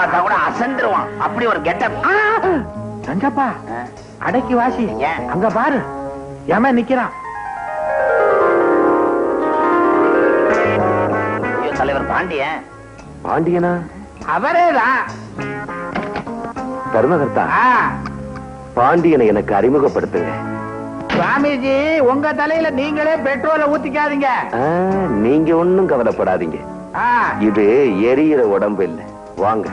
பார்த்தா கூட அசந்துருவான். அப்படி ஒரு கெட்டப். சஞ்சப்பா அடக்கி வாசி. அங்க பாரு ஏமா நிக்கிறான். தலைவர் பாண்டியன். பாண்டியனா? அவரேதான் தர்மகர்த்தா. பாண்டியனை எனக்கு அறிமுகப்படுத்துங்க. சுவாமிஜி உங்க தலையில நீங்களே பெட்ரோலை ஊத்திக்காதீங்க. நீங்க ஒண்ணும் கவலைப்படாதீங்க. இது எரியிற உடம்பு இல்ல. வாங்க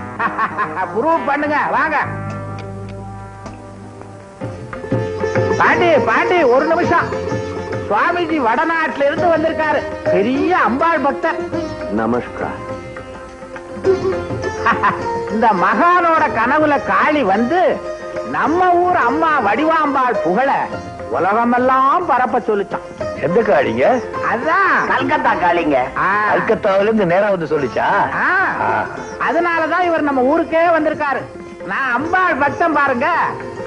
ப்ரூவ் பண்ணுங்க. வாங்க பாண்டி பாண்டி ஒரு நிமிஷம். சுவாமிஜி வடநாட்டுல இருந்து வந்திருக்காரு. பெரிய அம்பாள் பக்தர். நமஸ்கார். இந்த மகானோட கனவுல காளி வந்து நம்ம ஊர் அம்மா வடிவாம்பாள் புகழ உலகமெல்லாம் பரப்ப சொல்லிச்சான். எந்த காளிங்க? அதான் கல்கத்தா காளிங்க. கல்கத்தாவில இருந்து நேரா வந்து சொல்லிச்சா? அதனாலதான் இவர் நம்ம ஊருக்கே வந்திருக்காரு. நான் அம்பாள் பக்தம் பாருங்க.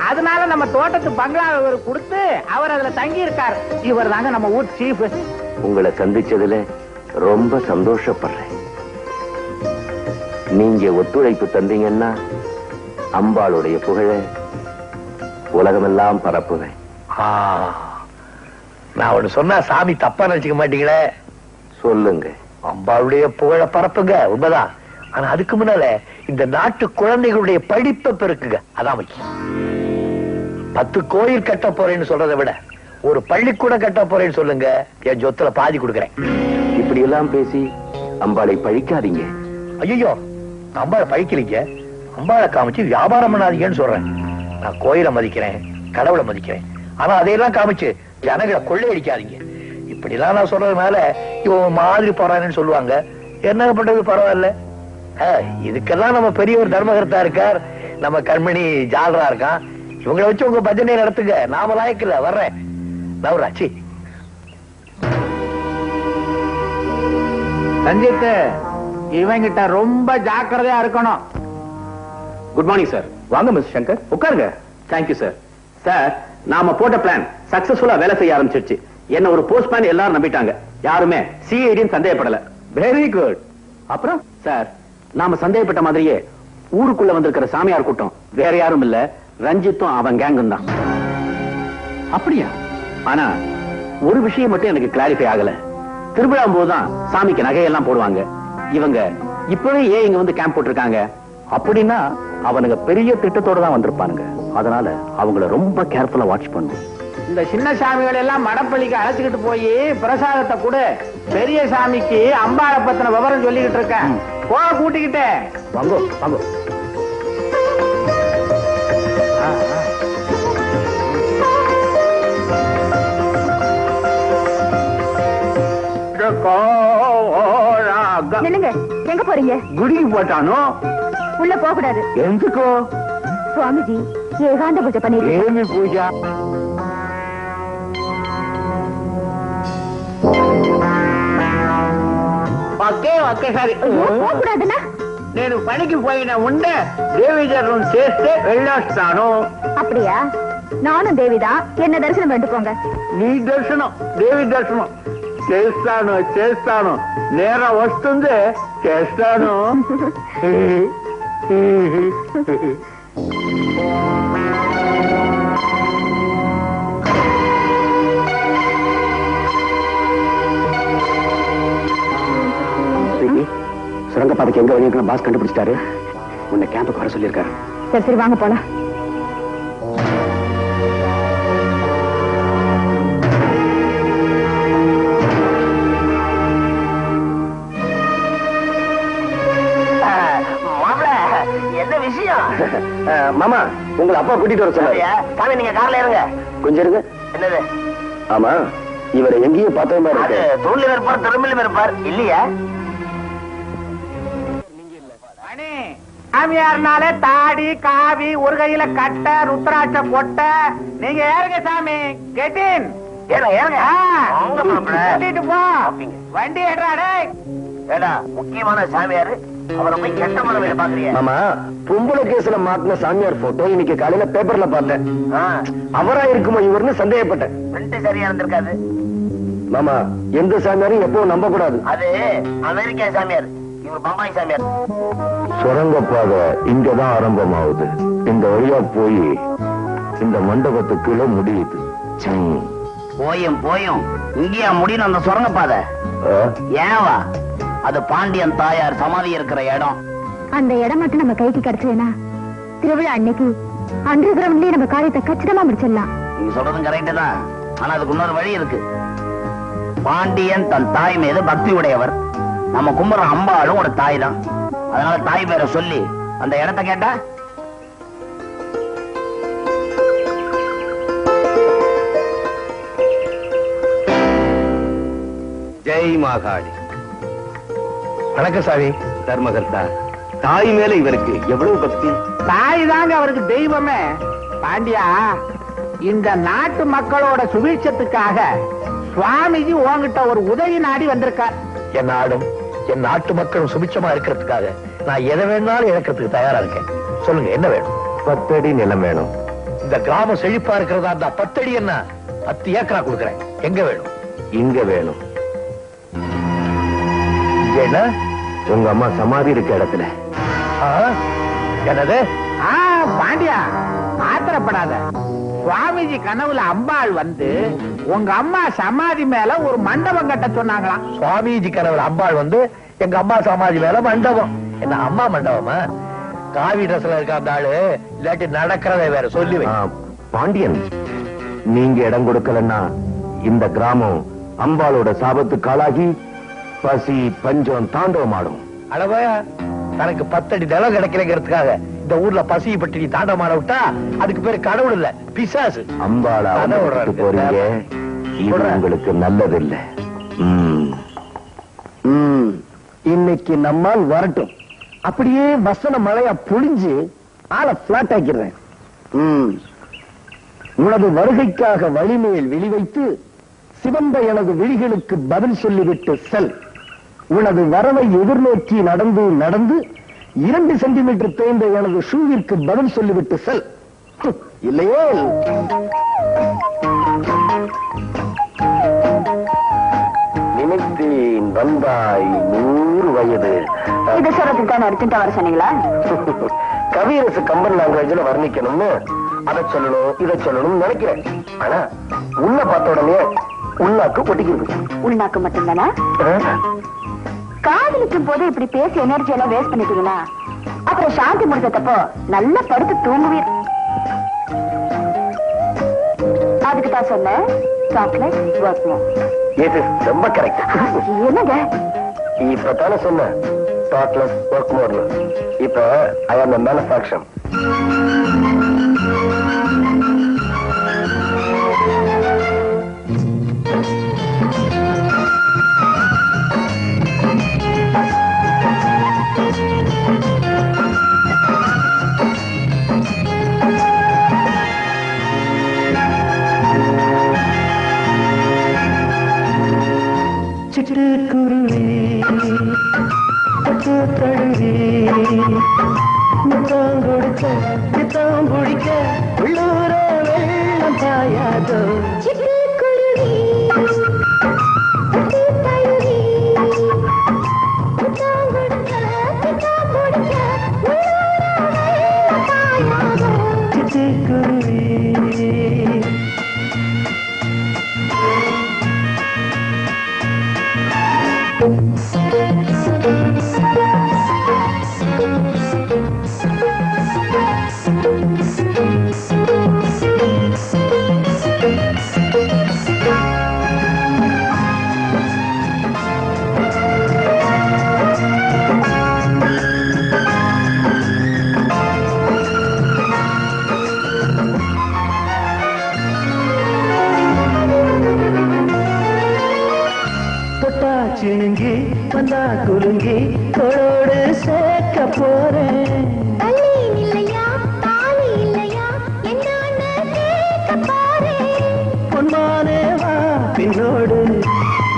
அதனால நம்ம தோட்டத்து பங்களாவை இவர் கொடுத்து அவர் அதுல தங்கி இருக்காரு. இவர் தாங்க நம்ம ஊர் சீஃப். உங்களை சந்திச்சதுல ரொம்ப சந்தோஷப்படுறேன். நீங்க ஒத்துழைப்பு தந்தீங்கன்னா அம்பாளுடைய புகழ உலகமெல்லாம் பரப்புவேன். நான் ஒண்ணு சொன்னா சாமி தப்பா நினைச்சுக்க மாட்டீங்களே? சொல்லுங்க. அம்பாளுடைய புகழ பரப்புங்க, உண்மைதான். ஆனா அதுக்கு முன்னால இந்த நாட்டு குழந்தைகளுடைய படிப்பை பெருக்குங்க, அதான் முக்கியம். 10 கோயில் கட்ட போறேன்னு சொல்றதை விட ஒரு பள்ளிக்கூடம் கட்ட போறேன்னு சொல்லுங்க, என் சொத்துல பாதி கொடுக்குறேன். இப்படி எல்லாம் பேசி அம்பாளை பழிக்காதீங்க. ஐயோ, அம்பாளை பழிக்கிறீங்க. அம்பாளை காமிச்சு வியாபாரம் பண்ணாதீங்கன்னு சொல்றேன். நான் கோயிலை மதிக்கிறேன், கடவுளை மதிக்கிறேன். ஆனா அதையெல்லாம் காமிச்சு ஜனங்களை கொள்ளையடிக்காதீங்க. இப்படி எல்லாம் நான் சொல்றதுனால இவன் மாதிரி போறான்னு சொல்லுவாங்க. என்ன பண்றது, பரவாயில்ல. இதுக்கெல்லாம் நம்ம பெரிய ஒரு தர்மகர்த்தா இருக்கார், நம்ம கண்மணி ஜாலரா இருக்கான். இவங்களை வச்சு உங்க பஜனை நடத்துங்க. நாம லாயக்கில்ல, வர்றேன். நவராச்சி. ரஞ்சித், இவங்கிட்ட ரொம்ப ஜாக்கிரதையா இருக்கணும். Good morning sir. வாங்க மிஸ்டர் சங்கர், உட்காருங்க. Thank you sir. சார், நாம போட்ட பிளான் சக்சஸ்ஃபுல்லா வேலை செய்ய ஆரம்பிச்சிருச்சு. என்ன ஒரு போஸ்ட்மேன் எல்லாரும் நம்பிட்டாங்க. யாருமே சிஐடின்னு சந்தேகப்படல. Very good. அப்புறம் சார், நாம சந்தேகப்பட்ட மாதிரியே ஊருக்குள்ள வந்திருக்கிற சாமியார் கூட்டம் வேற யாரும் இல்ல, ரஞ்சித்தும் அவன் கேங்கும் தான். அப்படியா? ஆனா ஒரு விஷயம் மட்டும் எனக்கு கிளாரிஃபை ஆகல. திருவிழா போதுதான் சாமிக்கு நகையெல்லாம் போடுவாங்க. இவங்க இப்பவே ஏன் இங்க வந்து கேம்ப் போட்டிருக்காங்க? அப்படின்னா அவனுங்க பெரிய திட்டத்தோட தான் வந்திருப்பானுங்க. அதனால அவங்கள ரொம்ப கேர்ஃபுல்லா வாட்ச் பண்ணும். இந்த சின்ன சாமிகள் எல்லாம் மடப்பள்ளிக்கு அழைச்சுக்கிட்டு போய் பிரசாதத்தை கூட பெரிய சாமிக்கு அம்பாளை பத்தின விவரம் சொல்லிக்கிட்டு இருக்கேன். போக கூட்டிக்கிட்டே வாங்கோ வாங்கோ. என்னங்க, எங்க போறீங்க? குடிக்கு போட்டானோ? உள்ள போக கூடாது. எதுக்கோ? சுவாமிஜி ஏகாந்த பூஜை பண்ணிட்டு. ஏமி பூஜா? ఓకే ఓకే సరే. పోకూడదనా? నేను పనికి పోయిన ఉండే దేవి దర్శనం చేస్తే వెళ్ళొస్తాను. அப்படியா? நானும் தேவிதான். என்ன தரிசனம் பண்ணிட்டு போங்க. నీ దర్శనం, దేవి దర్శనం చేస్తాను చేస్తాను. నేరం వస్తుంది, చేస్తాను. சுரங்கப்பாதைக்கு எங்க வழி இருக்குன்னு பாஸ் கண்டுபிடிச்சிட்டாரு. உன்னை கேம்புக்கு வர சொல்லியிருக்காரு. சரி சரி, வாங்க போலாம். என்ன விஷயம்? மாமா, உங்களை அப்பா கூட்டிட்டு வர சொன்னாரு. சாமி, நீங்க கார்ல இருங்க. கொஞ்சம் இருங்க. என்னது? ஆமா, இவரை எங்கேயும் பார்த்த மாதிரி அது இருக்கு. தூண்ல இருப்பார், திரும்பிலும் இருப்பார். இல்லையா? சாமியார்னாலே தாடி காவி, ஒரு கையில கட்ட, ருத்ராட்ச கொட்ட. நீங்க ஏறுங்க சாமி. கெட்டின் கூட்டிட்டு போ. வண்டி ஏறாடே. ஏடா, முக்கியமான சாமியாரு, அவரை போய் கெட்ட மனமே பாக்குறியா? மாமா, பொம்பளை கேஸ்ல மாத்தின சாமியார் போட்டோ இன்னைக்கு காலையில பேப்பர்ல பார்த்தேன். அவரா இருக்குமோ இவர்னு சந்தேகப்பட்டேன். பிரிண்ட் சரியா இருந்திருக்காது. மாமா, எந்த சாமியாரும் எப்பவும் நம்ப கூடாது. அது அமெரிக்கா சாமியார். இவர் பம்பாய் சாமியார். சுரங்கப்பாதை இங்கதான் ஆரம்பமாகுது. இந்த வழியா போய் இந்த மண்டபத்துக்குள்ள முடியுது. போயும் போயும் இங்கேயா முடியும் அந்த சுரங்கப்பாதை? ஏவா, அது பாண்டியன் தாயார் சமாதி இருக்கிற இடம். அந்த இடம் மட்டும் நம்ம கைக்கு கிடைச்சதுன்னா திருவிழா அன்னைக்கு அண்டர் கிரவுண்ட்லயே நம்ம காரியத்தை கச்சிதமா முடிச்சிடலாம். நீங்க சொல்றதும் கரெக்ட் தான். ஆனா அதுக்கு இன்னொரு வழி இருக்கு. பாண்டியன் தன் தாய் மீது பக்தி உடையவர். நம்ம கும்புற அம்பாளும் ஒரு தாய் தான். அதனால தாய் பேரை சொல்லி அந்த இடத்தை கேட்டா ஜெய் மாகாளி. வணக்கம் சாமி. தர்மகர்த்தா, தாய் மேல இவருக்கு எவ்வளவு பக்தி. தாய் தாங்க அவருக்கு தெய்வமே. பாண்டியா, இந்த நாட்டு மக்களோட சுபீட்சத்துக்காக சுவாமிஜி உங்ககிட்ட ஒரு உதவி நாடி வந்திருக்கார். என் நாடும் என் நாட்டு மக்களும் சுபிட்சமா இருக்கிறதுக்காக நான் எதை வேணாலும் இழக்கிறதுக்கு தயாரா இருக்கேன். சொல்லுங்க, என்ன வேணும்? 10 அடி நிலம் வேணும். இந்த கிராமம் செழிப்பா இருக்கிறதா இருந்தா 10 அடி என்ன 10 ஏக்கரா கொடுக்குறேன். எங்க வேணும்? இங்க வேணும். என்ன? உங்க அம்மா சமாதி இருக்க இடத்துல. ஆ? என்னது? பாண்டியா, ஆத்திரப்படாத. சுவாமிஜி கனவுல அம்பாள் வந்து உங்க அம்மா சமாதி மேல ஒரு மண்டபம் கட்ட சொன்னாங்களாம். சுவாமிஜி கனவுல அம்பாள் வந்து எங்க அம்மா சமாதி மேல மண்டபம். என்ன அம்மா மண்டபமா? காவி ட்ரெஸ்ல இருக்க அந்த ஆளு இல்லாட்டி நடக்கிறத வேற சொல்லி வை. பாண்டியன், நீங்க இடம் கொடுக்கலன்னா இந்த கிராமம் அம்பாளோட சாபத்துக்கு ஆளாகி பசி பஞ்சம் தாண்டவமாடும். அளவ தனக்கு 10 அடி நிலம் கிடைக்கலங்கிறதுக்காக இந்த ஊர்ல பசி பட்டி தாண்டவமாட விட்டா அதுக்கு பேரு கடவுள் இல்ல, பிசாசு. அம்பாளை அவமதித்து போறீங்க. இது உங்களுக்கு நல்லதில்லை. இன்னைக்கு நம்மால் வரட்டும். அப்படியே வசன மழையா பொழிஞ்சு ஆளை பிளாட் ஆக்கிறேன். உனது வருகைக்காக வழிமேல் வெளிவைத்து சிவந்த எனது விழிகளுக்கு பதில் சொல்லிவிட்டு செல். உனது வரவை எதிர்நோக்கி நடந்து நடந்து 2 சென்டிமீட்டர் தேய்ந்த எனது ஷூவிற்கு பதில் சொல்லிவிட்டு செல். இல்லையே நினைத்தேன் வந்தாய் 100 வயது. இது சொல்றதுக்கு தான் அர்ஜென்டா வர சொன்னீங்களா? கவியரசு கம்பன் லாங்குவேஜ்ல வர்ணிக்கணும்னு அதை சொல்லணும் இதை சொல்லணும்னு நினைக்கிறேன். ஆனா உள்ள பார்த்த உடனே உள்நாக்கு ஒட்டிக்கிறது. உள்நாக்கு மட்டும்தானா? காதலிக்கும் போது இப்படி பேசி எனர்ஜி எல்லாம் வேஸ்ட் பண்ணிட்டீங்கன்னா அப்புறம் சாந்தி முடிஞ்சப்போ நல்லா படுத்து தூங்குவீர். அதுக்கு தான் சொன்னேன், சாக்லேட் ஒர்க் மோர். இது ரொம்ப கரெக்ட். என்னங்க இப்பதானே சொன்ன சாக்லேட் ஒர்க் மோர்னு. இப்ப ஐ ஆம் a manufacturer. சிட்டுக்குருவி பட்டு தழுவி முத்தம் கொடுக்க சித்தம் பிடிக்க உள்ளூர வெள்ளம் பாயாதோ. சிட்டுக்குருவி பட்டு தழுவி முத்தம் கொடுக்க சித்தம் பிடிக்க உள்ளூர வெள்ளம் பாயாதோ. சிட்டுக்குருவி சிணுங்கி வந்தா குலுங்கி தோளோடு சேர்க்க போறேன். தள்ளி இல்லையா தாலி இல்லையா என்னன்னு கேட்க போறேன். பொன்மானே வா பின்னோடு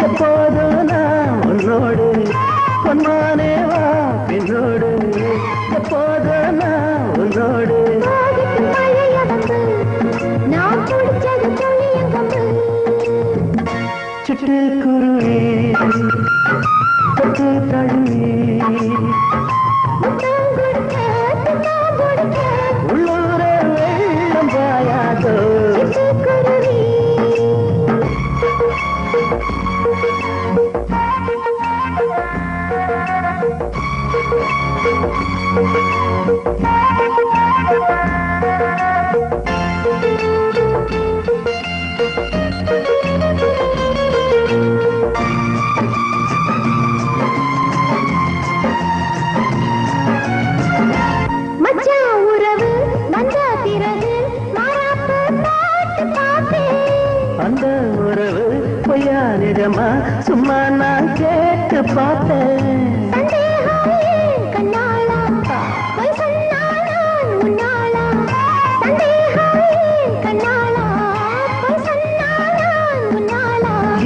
எப்போதும் நான் உன்னோடு. பொன்மானே வா பின்னோடு எப்போதும் நான் உன்னோடு. மழைய வந்து நான் குடிச்சது தொழியங்கம்பு. சிட்டுக்குருவி பட்டு தழுவி சந்தேகமா சும்மா நான் கேட்டு பார்த்தேன்.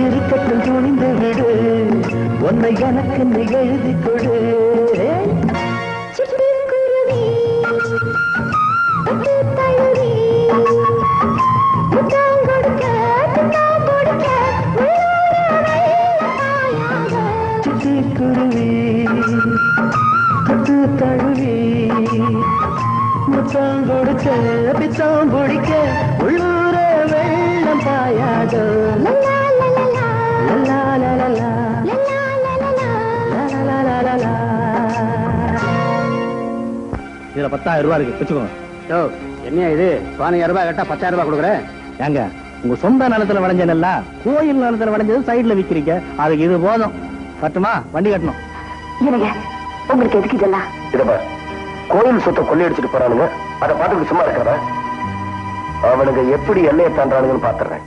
இருக்கட்டும் துணிந்து விடு, உன்னை எனக்கு நீ எழுதி கொடு. சிட்டுக்குருவி கொத்து தழுவி முத்தம் கொடுக்க பித்தம் பிடிக்க உள்ளூர வெள்ளம் பாயாதோ. லலா லலா லலா. இதுல 10,000 ரூபாய் இருக்கு, வச்சுக்கோங்க. என்ன இது 15,000 ரூபாய் கேட்டா 10,000 ரூபாய் கொடுக்குறேன். ஏங்க, உங்க சொந்த நிலத்துல விளைஞ்ச நெல்லா கோயில் நிலத்துல விளைஞ்சது சைடுல விக்கிறீங்க, அதுக்கு இது போதும். கட்டுமா? வண்டி கட்டணும். உங்களுக்கு எதுக்கு இதெல்லாம்? இத பார், கோயில் சொத்தை கொள்ளையடிச்சிட்டு போறானுங்க, அதை பார்த்துட்டு சும்மா இருக்கிறதா? அவனுங்க எப்படி எல்லையை தாண்டானுங்கன்னு பாத்துறேன்.